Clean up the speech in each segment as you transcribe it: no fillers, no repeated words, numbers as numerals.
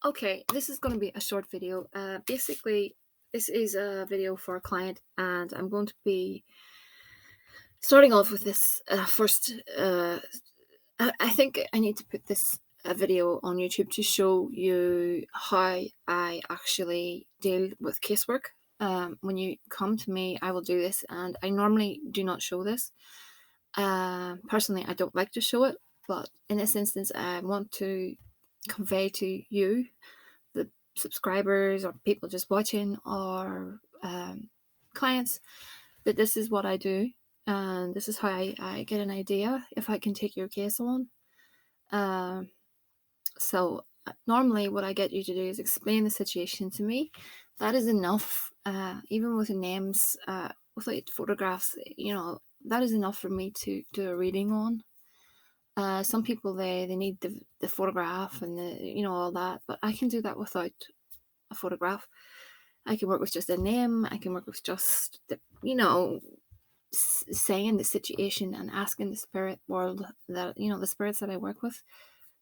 Okay, this is going to be a short video. Basically, this is a video for a client, and I'm going to be starting off with this first. I think I need to put this video on YouTube to show you how I actually deal with casework. When you come to me, I will do this, and I normally do not show this. Personally, I don't like to show it, but in this instance, I want to convey to you, the subscribers or people just watching, or clients, that this is what I do, and this is how I get an idea if I can take your case on. So normally what I get you to do is explain the situation to me. That is enough, even with names, without photographs, that is enough for me to do a reading on. Some people, they need the photograph and all that, but I can do that without a photograph. I can work with just a name. I can work with just saying the situation and asking the spirit world, that the spirits that I work with,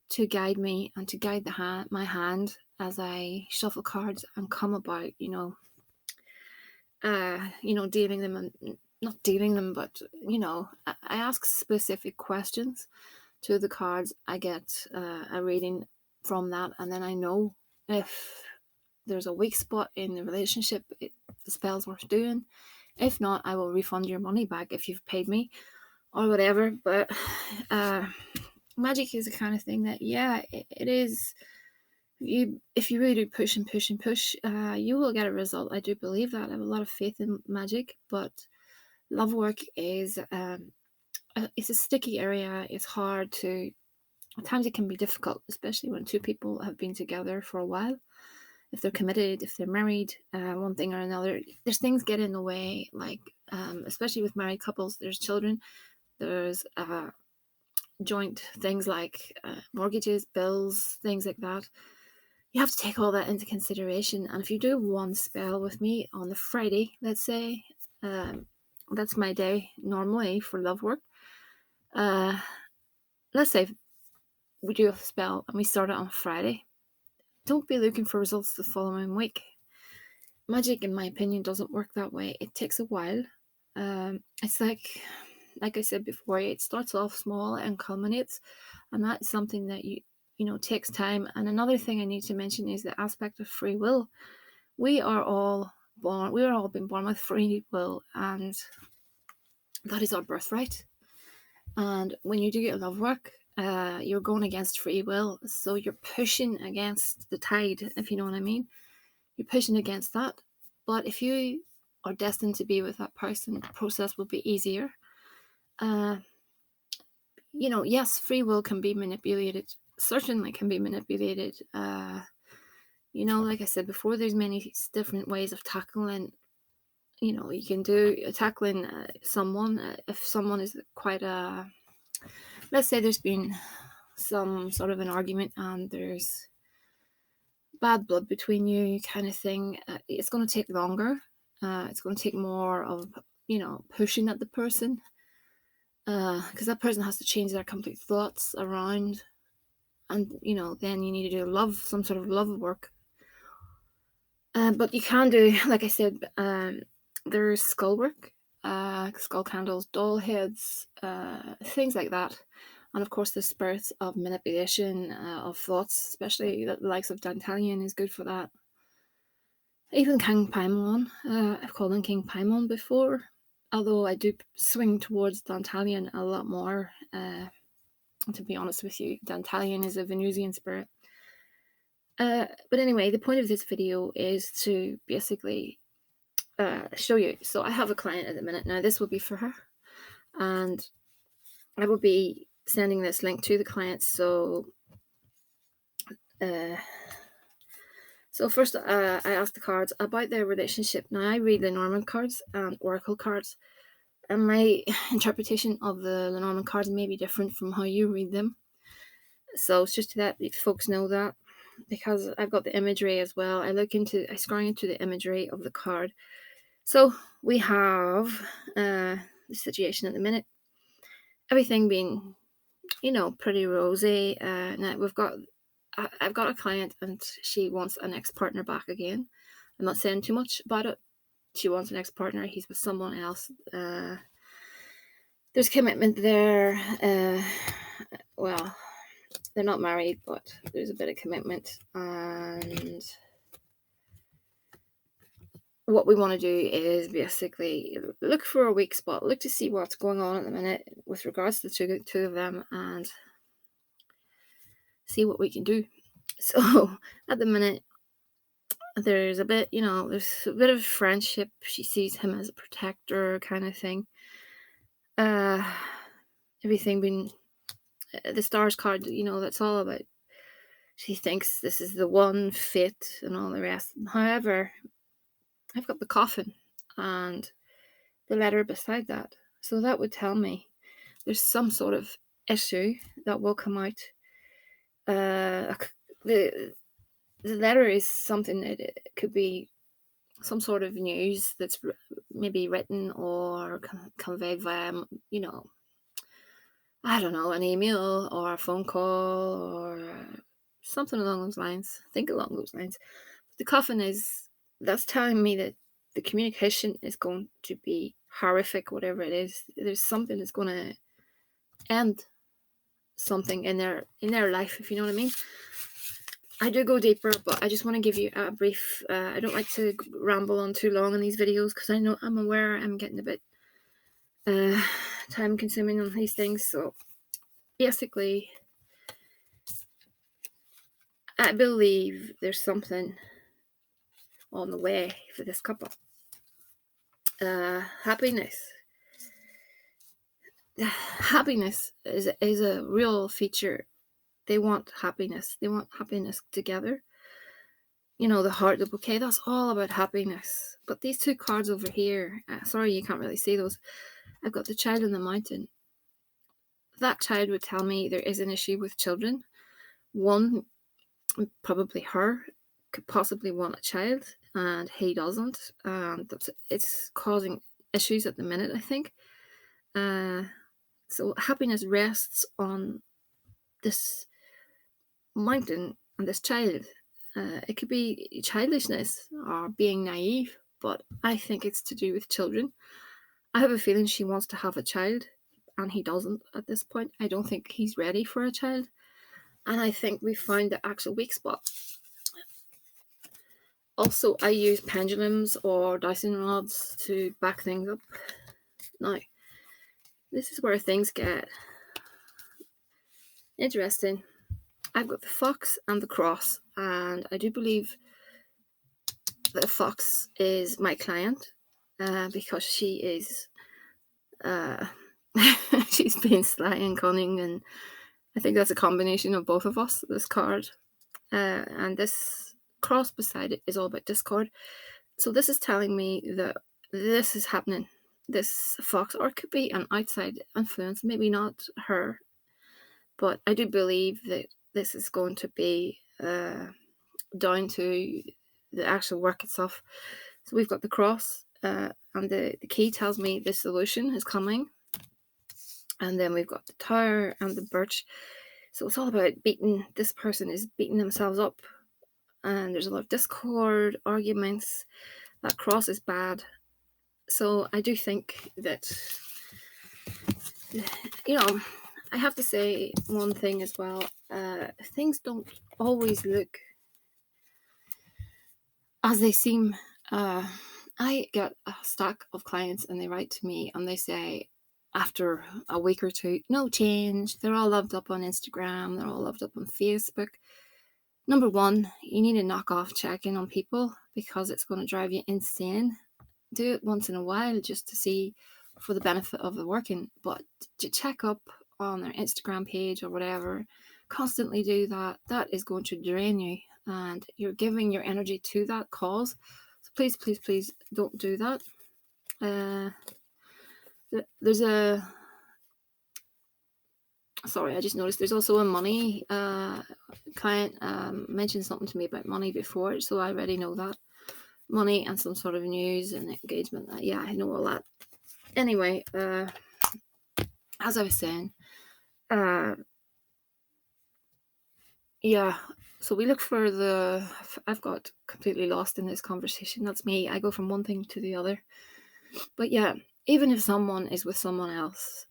to guide me and to guide my hand as I shuffle cards and come about dealing them, and not dealing them, but I ask specific questions to the cards. I get a reading from that, and then I know if there's a weak spot in the relationship, the spell's worth doing. If not, I will refund your money back if you've paid me or whatever. But magic is the kind of thing that, yeah, it is. If you really do push and push and push, you will get a result. I do believe that. I have a lot of faith in magic, but love work is it's a sticky area. It's hard to. At times it can be difficult, especially when two people have been together for a while. If they're committed, if they're married, one thing or another, there's things get in the way. Like especially with married couples, there's children. There's joint things like mortgages, bills, things like that. You have to take all that into consideration. And if you do one spell with me on the Friday, let's say, that's my day normally for love work. Let's say we do a spell and we start it on Friday. Don't be looking for results the following week. Magic, in my opinion, doesn't work that way. It takes a while. It's like I said before, it starts off small and culminates, and that's something that takes time. And another thing I need to mention is the aspect of free will. We are all been born with free will, and that is our birthright. And when you do your love work, you're going against free will, so you're pushing against the tide, if you know what I mean. You're pushing against that. But if you are destined to be with that person, the process will be easier. Yes, free will can be manipulated. Certainly can be manipulated. Like I said before, there's many different ways of tackling. You can do tackling someone, if someone is quite a. Let's say there's been some sort of an argument and there's bad blood between you, kind of thing. It's going to take longer. It's going to take more of pushing at the person, because that person has to change their complete thoughts around, and then you need to do some sort of love work. But you can do, like I said, there's skull work, skull candles, doll heads, things like that. And of course, the spirits of manipulation of thoughts, especially the likes of Dantalion, is good for that. Even King Paimon, I've called him King Paimon before, although I do swing towards Dantalion a lot more. To be honest with you, Dantalion is a Venusian spirit. But anyway, the point of this video is to basically show you. So I have a client at the minute. Now this will be for her, and I will be sending this link to the client. So first, I ask the cards about their relationship. Now I read Lenormand cards and Oracle cards, and my interpretation of the Lenormand cards may be different from how you read them. So it's just to let folks know that, because I've got the imagery as well. I scroll into the imagery of the card. So we have the situation at the minute. Everything being, pretty rosy. Now we've got I've got a client and she wants an ex-partner back again. I'm not saying too much about it. She wants an ex-partner. He's with someone else. There's commitment there. Well, they're not married, but there's a bit of commitment. And what we want to do is basically look for a weak spot, look to see what's going on at the minute with regards to the two of them, and see what we can do. So at the minute, there's a bit, there's a bit of friendship. She sees him as a protector kind of thing. Everything being the stars card, that's all about. She thinks this is the one fit and all the rest. However, I've got the coffin and the letter beside that. So that would tell me there's some sort of issue that will come out. The letter is something that it could be some sort of news that's maybe written or conveyed via, I don't know, an email or a phone call or something along those lines. Think along those lines. The coffin that's telling me that the communication is going to be horrific, whatever it is. There's something that's going to end something in their life, if you know what I mean. I do go deeper, but I just want to give you a brief. I don't like to ramble on too long in these videos because I'm aware I'm getting a bit time consuming on these things. So basically, I believe there's something on the way for this couple. Happiness is a real feature. They want happiness. They want happiness together. The heart, the bouquet, that's all about happiness. But these two cards over here, sorry you can't really see those. I've got the child in the mountain. That child would tell me there is an issue with children. One, probably her, could possibly want a child and he doesn't. And it's causing issues at the minute, I think. So happiness rests on this mountain and this child. It could be childishness or being naive, but I think it's to do with children. I have a feeling she wants to have a child and he doesn't at this point. I don't think he's ready for a child. And I think we found the actual weak spot. Also, I use pendulums or dowsing rods to back things up. Now, this is where things get interesting. I've got the fox and the cross, and I do believe the fox is my client because she is she's been sly and cunning, and I think that's a combination of both of us, this card. And this cross beside it is all about discord. So this is telling me that this is happening. This fox, or it could be an outside influence, maybe not her, but I do believe that this is going to be down to the actual work itself. So we've got the cross, and the key tells me the solution is coming. And then we've got the tower and the birch. So it's all about this person is beating themselves up. And there's a lot of discord, arguments. That cross is bad. So I do think that, I have to say one thing as well. Things don't always look as they seem. I get a stack of clients and they write to me and they say, after a week or two, no change. They're all loved up on Instagram. They're all loved up on Facebook. Number one, you need to knock off checking on people because it's going to drive you insane. Do it once in a while just to see for the benefit of the working, but to check up on their Instagram page or whatever, constantly do that. That is going to drain you and you're giving your energy to that cause. So please, please, please don't do that. There's I just noticed there's also a money client mentioned something to me about money before, so I already know that. Money and some sort of news and engagement. Yeah, I know all that. Anyway, as I was saying, yeah, So we look for I've got completely lost in this conversation. That's me. I go from one thing to the other. But yeah, even if someone is with someone else,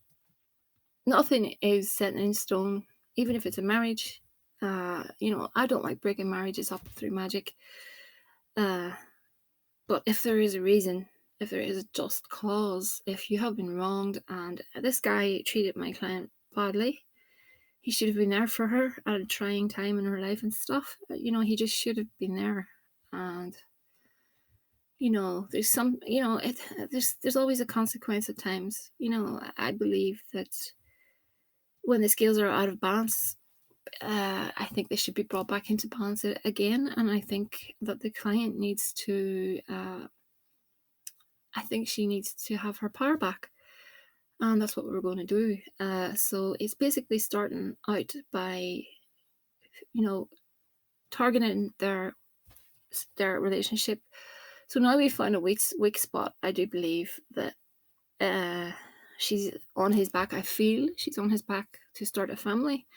nothing is set in stone. Even if it's a marriage, I don't like breaking marriages up through magic. Uh, but if there is a reason, if there is a just cause, if you have been wronged and this guy treated my client badly, he should have been there for her at a trying time in her life and stuff. He just should have been there. And there's some, there's always a consequence at times. I believe that when the scales are out of balance, I think they should be brought back into balance again. And I think that the client needs to, I think she needs to have her power back. And that's what we're going to do. So it's basically starting out by, targeting their relationship. So now we found a weak spot. I do believe that she's on his back. I feel she's on his back to start a family,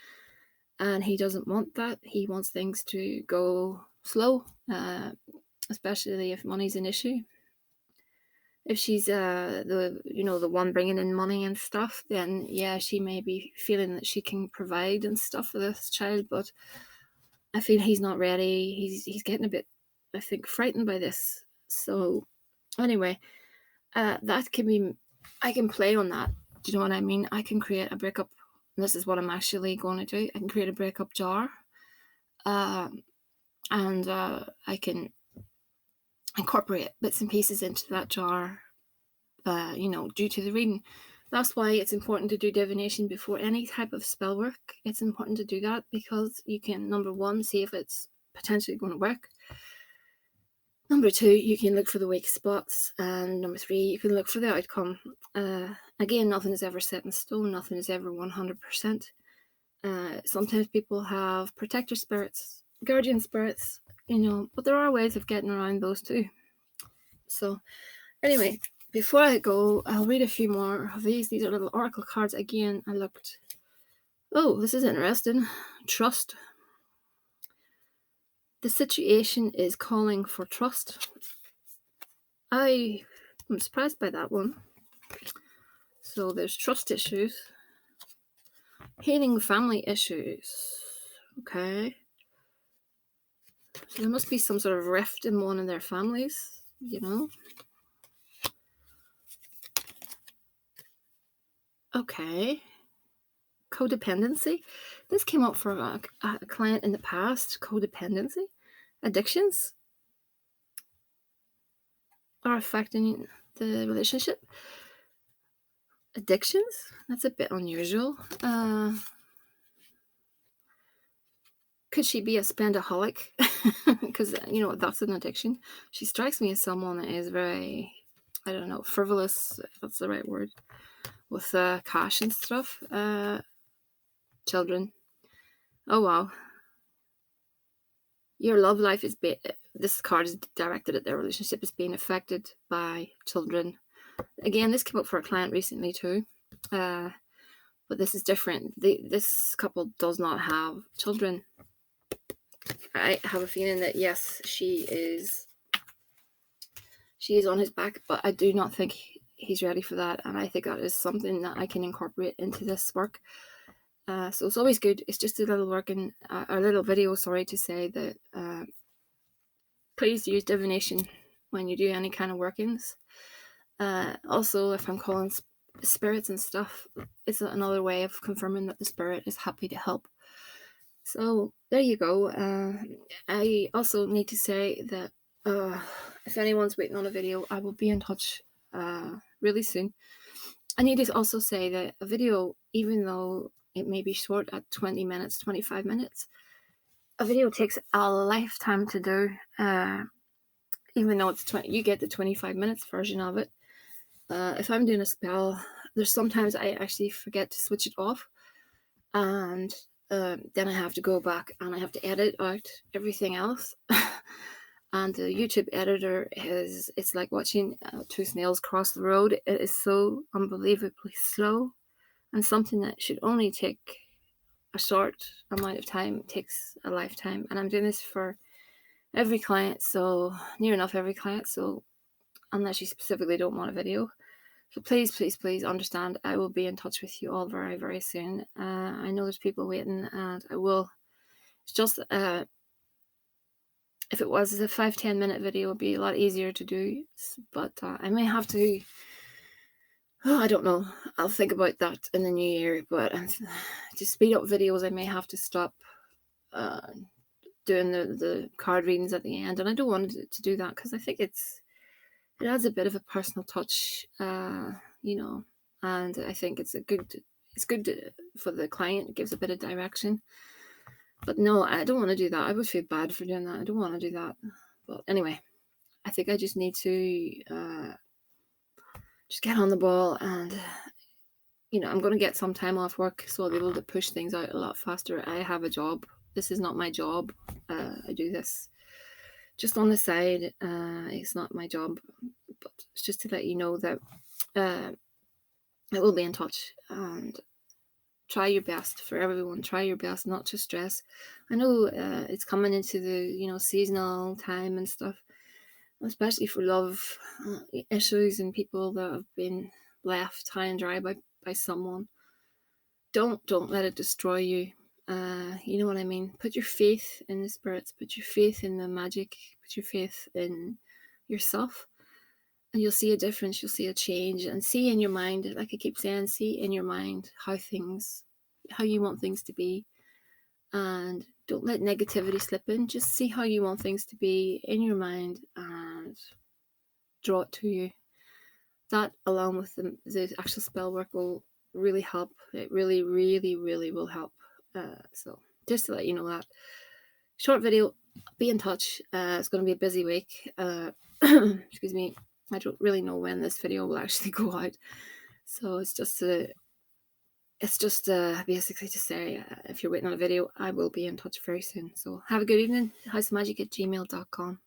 and he doesn't want that. He wants things to go slow, especially if money's an issue. If she's the one bringing in money and stuff, then yeah, she may be feeling that she can provide and stuff for this child, but I feel he's not ready. He's getting a bit, I think, frightened by this. So anyway, that can be, I can play on that. Do you know what I mean? I can create a breakup. This is what I'm actually going to do. I can create a breakup jar, and I can incorporate bits and pieces into that jar. Due to the reading. That's why it's important to do divination before any type of spell work. It's important to do that because you can, number one, see if it's potentially going to work. Number two, you can look for the weak spots. And number three, you can look for the outcome. Again, nothing is ever set in stone. Nothing is ever 100%. Sometimes people have protector spirits, guardian spirits, but there are ways of getting around those too. So anyway, before I go, I'll read a few more of these. These are little oracle cards. Again, I looked. Oh, this is interesting. Trust. The situation is calling for trust. I'm surprised by that one. So there's trust issues. Healing family issues. Okay. So there must be some sort of rift in one of their families, Okay. Codependency. This came up for a client in the past. Codependency. Addictions are affecting the relationship. Addictions? That's a bit unusual. Could she be a spendaholic? Because, that's an addiction. She strikes me as someone that is very, I don't know, frivolous, if that's the right word, with cash and stuff. Children. Oh, wow. Your love life is this card is directed at their relationship is being affected by children. Again, this came up for a client recently too, but this is different. This couple does not have children. I have a feeling that yes, she is on his back, but I do not think he's ready for that, and I think that is something that I can incorporate into this work. So it's always good. It's just a little a little video, to say that please use divination when you do any kind of workings. Also, if I'm calling spirits and stuff, it's another way of confirming that the spirit is happy to help. So there you go. I also need to say that if anyone's waiting on a video, I will be in touch really soon. I need to also say that a video, even though it may be short at 20 minutes, 25 minutes, a video takes a lifetime to do. Even though it's you get the 25 minutes version of it. If I'm doing a spell, there's sometimes I actually forget to switch it off, and then I have to go back and I have to edit out everything else. And the YouTube editor it's like watching two snails cross the road. It is so unbelievably slow, and something that should only take a short amount of time takes a lifetime, and I'm doing this for every client, so near enough every client, so unless you specifically don't want a video. So please understand, I will be in touch with you all very, very soon. I know there's people waiting, and I will. It's just if it was a 5-10 minute video, it would be a lot easier to do, but I may have to. Oh, I don't know. I'll think about that in the new year. But to speed up videos, I may have to stop doing the card readings at the end, and I don't want to do that because I think it adds a bit of a personal touch, you know, and I think it's good for the client. It gives a bit of direction. But no, I don't want to do that. I would feel bad for doing that. I don't want to do that. But anyway, I think I just need to just get on the ball, and I'm going to get some time off work, so I'll be able to push things out a lot faster. I have a job. This is not my job. I do this just on the side. It's not my job, but it's just to let you know that I will be in touch, and try your best for everyone. Try your best not to stress. I know it's coming into the seasonal time and stuff, especially for love issues and people that have been left high and dry by someone. Don't let it destroy you. You know what I mean? Put your faith in the spirits, put your faith in the magic, put your faith in yourself, and you'll see a difference. You'll see a change, and see in your mind, like I keep saying, see in your mind how you want things to be, and don't let negativity slip in. Just see how you want things to be in your mind and draw it to you. That, along with the actual spell work, will really help. It really, really, really will help. So just to let you know that. Short video, be in touch. It's going to be a busy week. Excuse me. I don't really know when this video will actually go out. So it's just basically to say, if you're waiting on a video, I will be in touch very soon. So have a good evening. houseofmagick@gmail.com.